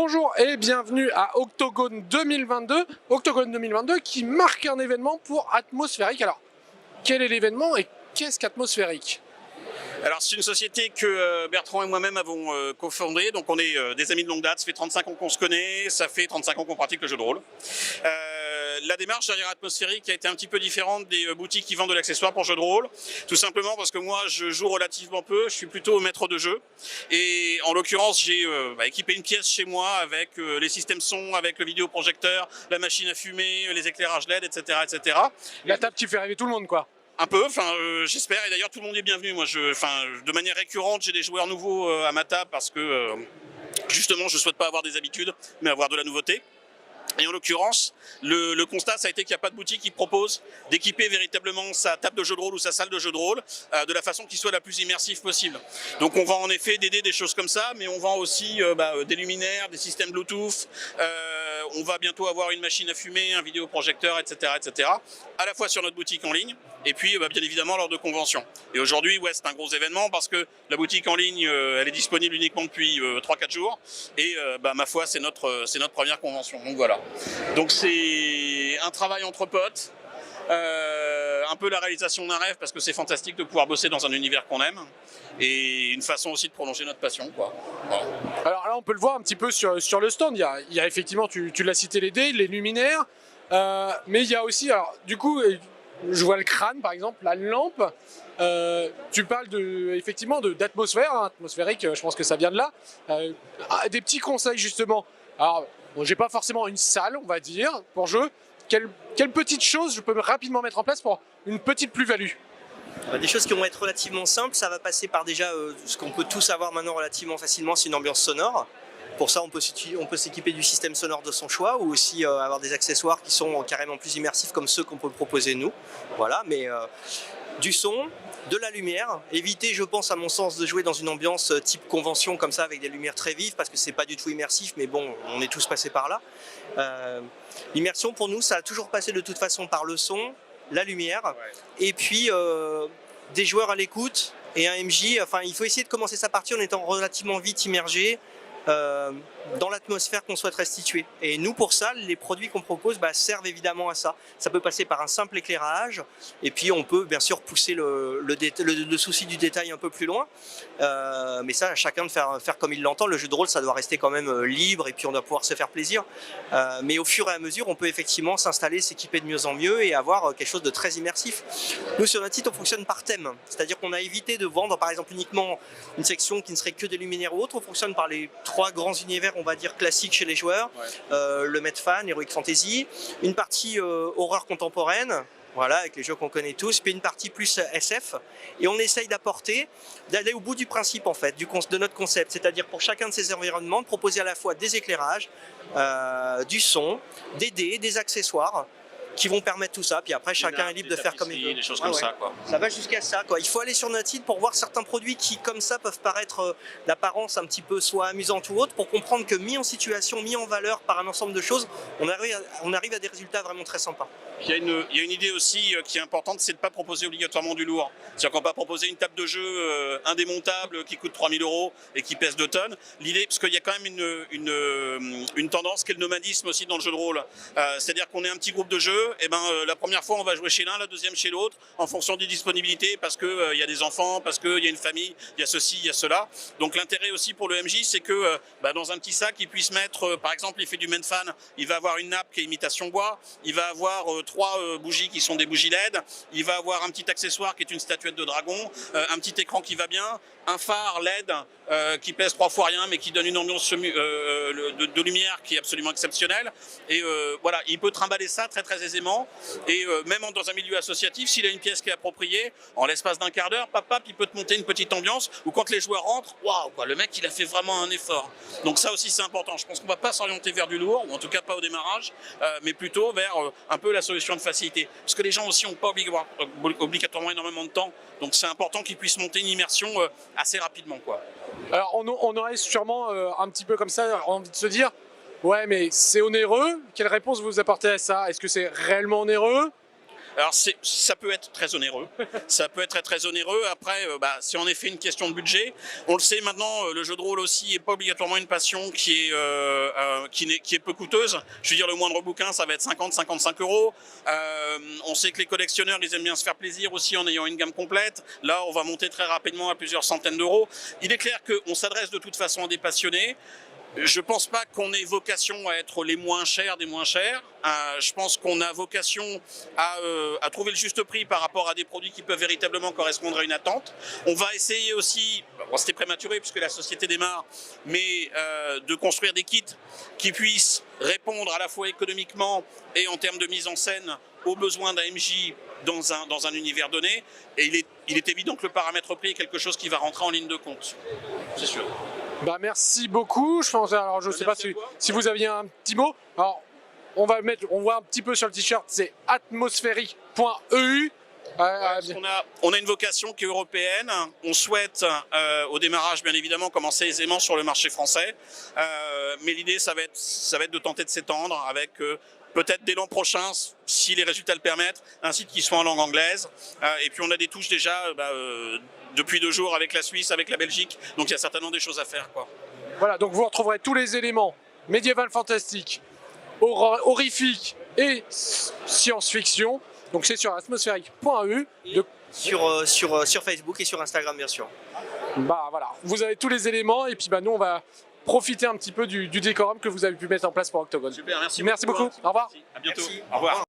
Bonjour et bienvenue à Octogone 2022. Octogone 2022 qui marque un événement pour Atmosphérique. Alors, quel est l'événement et qu'est-ce qu'Atmosphérique? Alors c'est une société que Bertrand et moi-même avons cofondée, donc on est des amis de longue date, ça fait 35 ans qu'on se connaît, ça fait 35 ans qu'on pratique le jeu de rôle. La démarche derrière Atmosphérique a été un petit peu différente des boutiques qui vendent de l'accessoire pour jeux de rôle, tout simplement parce que moi je joue relativement peu, je suis plutôt maître de jeu, et en l'occurrence j'ai équipé une pièce chez moi avec les systèmes son, avec le vidéoprojecteur, la machine à fumer, les éclairages LED, etc. etc. La table qui fait rêver tout le monde, quoi. Un peu, j'espère, et d'ailleurs tout le monde est bienvenu. Moi, de manière récurrente, j'ai des joueurs nouveaux à ma table parce que justement, je souhaite pas avoir des habitudes, mais avoir de la nouveauté. Et en l'occurrence, le constat, ça a été qu'il n'y a pas de boutique qui propose d'équiper véritablement sa table de jeu de rôle ou sa salle de jeu de rôle de la façon qui soit la plus immersive possible. Donc on vend en effet des choses comme ça, mais on vend aussi des luminaires, des systèmes Bluetooth, on va bientôt avoir une machine à fumer, un vidéoprojecteur, etc., etc., à la fois sur notre boutique en ligne, et puis bien évidemment lors de conventions. Et aujourd'hui, ouais, c'est un gros événement parce que la boutique en ligne, elle est disponible uniquement depuis 3-4 jours, et ma foi, c'est notre première convention. Donc voilà. Donc c'est un travail entre potes, un peu la réalisation d'un rêve parce que c'est fantastique de pouvoir bosser dans un univers qu'on aime et une façon aussi de prolonger notre passion, quoi. Voilà. Alors là, on peut le voir un petit peu sur le stand. Il y a effectivement, tu l'as cité, les dés, les luminaires, mais il y a aussi, alors du coup, je vois le crâne par exemple, la lampe. Tu parles effectivement d'atmosphère, hein, atmosphérique, je pense que ça vient de là. Des petits conseils justement. Alors, bon, j'ai pas forcément une salle, on va dire, pour jeu. Quelle petite chose je peux rapidement mettre en place pour une petite plus-value? Des choses qui vont être relativement simples, ça va passer par déjà ce qu'on peut tous avoir maintenant relativement facilement, c'est une ambiance sonore. Pour ça, on peut s'équiper du système sonore de son choix ou aussi avoir des accessoires qui sont carrément plus immersifs comme ceux qu'on peut proposer nous. Voilà, mais du son, de la lumière, éviter, je pense à mon sens, de jouer dans une ambiance type convention comme ça avec des lumières très vives parce que c'est pas du tout immersif, mais bon, on est tous passés par là. L'immersion pour nous, ça a toujours passé de toute façon par le son, la lumière, et puis des joueurs à l'écoute et un MJ. Enfin, il faut essayer de commencer sa partie en étant relativement vite immergé dans l'atmosphère qu'on souhaite restituer. Et nous, pour ça, les produits qu'on propose servent évidemment à ça. Ça peut passer par un simple éclairage, et puis on peut bien sûr pousser le souci du détail un peu plus loin, mais ça, à chacun de faire comme il l'entend. Le jeu de rôle, ça doit rester quand même libre, et puis on doit pouvoir se faire plaisir. Mais au fur et à mesure, on peut effectivement s'installer, s'équiper de mieux en mieux, et avoir quelque chose de très immersif. Nous, sur notre site, on fonctionne par thème, c'est-à-dire qu'on a évité de vendre, par exemple, uniquement une section qui ne serait que des luminaires ou autres. On fonctionne par les 3 grands univers, on va dire classique chez les joueurs, le Medfan, Heroic Fantasy, une partie horreur contemporaine, voilà, avec les jeux qu'on connaît tous, puis une partie plus SF, et on essaye d'aller au bout du principe en fait, de notre concept, c'est-à-dire pour chacun de ces environnements, de proposer à la fois des éclairages, du son, des dés, des accessoires, qui vont permettre tout ça, puis après chacun est libre de faire comme il veut. Des choses comme ça, quoi. Ça va jusqu'à ça, quoi. Il faut aller sur notre site pour voir certains produits qui, comme ça, peuvent paraître d'apparence un petit peu soit amusante ou autre, pour comprendre que mis en situation, mis en valeur par un ensemble de choses, on arrive à des résultats vraiment très sympas. Il y a une idée aussi qui est importante, c'est de ne pas proposer obligatoirement du lourd. C'est-à-dire qu'on ne va pas proposer une table de jeu indémontable qui coûte 3000 € et qui pèse 2 tonnes. L'idée, parce qu'il y a quand même une tendance qui est le nomadisme aussi dans le jeu de rôle. C'est-à-dire qu'on est un petit groupe de jeu, et la première fois on va jouer chez l'un, la deuxième chez l'autre, en fonction des disponibilités, parce qu'il y a des enfants, parce qu'il y a une famille, il y a ceci, il y a cela. Donc l'intérêt aussi pour le MJ, c'est que dans un petit sac, il puisse mettre, par exemple, il fait du Medfan, il va avoir une nappe qui est imitation bois, il va avoir 3 bougies qui sont des bougies LED, il va avoir un petit accessoire qui est une statuette de dragon, un petit écran qui va bien, un phare LED qui pèse 3 fois rien mais qui donne une ambiance de lumière qui est absolument exceptionnelle, et voilà, il peut trimballer ça très très aisément, et même dans un milieu associatif, s'il a une pièce qui est appropriée, en l'espace d'un quart d'heure, il peut te monter une petite ambiance où quand les joueurs rentrent, waouh, le mec il a fait vraiment un effort. Donc ça aussi c'est important. Je pense qu'on va pas s'orienter vers du lourd, ou en tout cas pas au démarrage, mais plutôt vers un peu la solution de facilité, parce que les gens aussi n'ont pas obligatoirement énormément de temps, donc c'est important qu'ils puissent monter une immersion assez rapidement, quoi. Alors on aurait sûrement un petit peu comme ça envie de se dire, ouais mais c'est onéreux, quelle réponse vous apportez à ça? Est-ce que c'est réellement onéreux? Alors ça peut être très onéreux. Ça peut être très onéreux. Après, c'est en effet une question de budget. On le sait maintenant, le jeu de rôle aussi n'est pas obligatoirement une passion qui est peu coûteuse. Je veux dire, le moindre bouquin, ça va être 50-55 euros. On sait que les collectionneurs, ils aiment bien se faire plaisir aussi en ayant une gamme complète. Là, on va monter très rapidement à plusieurs centaines d'euros. Il est clair qu'on s'adresse de toute façon à des passionnés. Je pense pas qu'on ait vocation à être les moins chers des moins chers. Je pense qu'on a vocation à trouver le juste prix par rapport à des produits qui peuvent véritablement correspondre à une attente. On va essayer aussi, bon, c'était prématuré puisque la société démarre, mais de construire des kits qui puissent répondre à la fois économiquement et en termes de mise en scène aux besoins d'un MJ dans un univers donné. Et il est évident que le paramètre prix est quelque chose qui va rentrer en ligne de compte. C'est sûr. Bah merci beaucoup. Je pense, alors je sais pas si vous aviez un petit mot. Alors on voit un petit peu sur le t-shirt, c'est atmosphérique.eu. On a une vocation qui est européenne. On souhaite au démarrage bien évidemment commencer aisément sur le marché français, mais l'idée ça va être de tenter de s'étendre avec peut-être dès l'an prochain, si les résultats le permettent, un site qui soit en langue anglaise. Et puis on a des touches déjà depuis 2 jours avec la Suisse, avec la Belgique, donc il y a certainement des choses à faire, quoi. Voilà, donc vous retrouverez tous les éléments médiéval fantastique, horrifique et science-fiction. Donc c'est sur atmosphérique.eu. Sur Facebook et sur Instagram, bien sûr. Bah voilà, vous avez tous les éléments et puis nous on va profiter un petit peu du décorum que vous avez pu mettre en place pour Octogone. Super, merci beaucoup. Au revoir. Merci. À bientôt. Merci. Au revoir.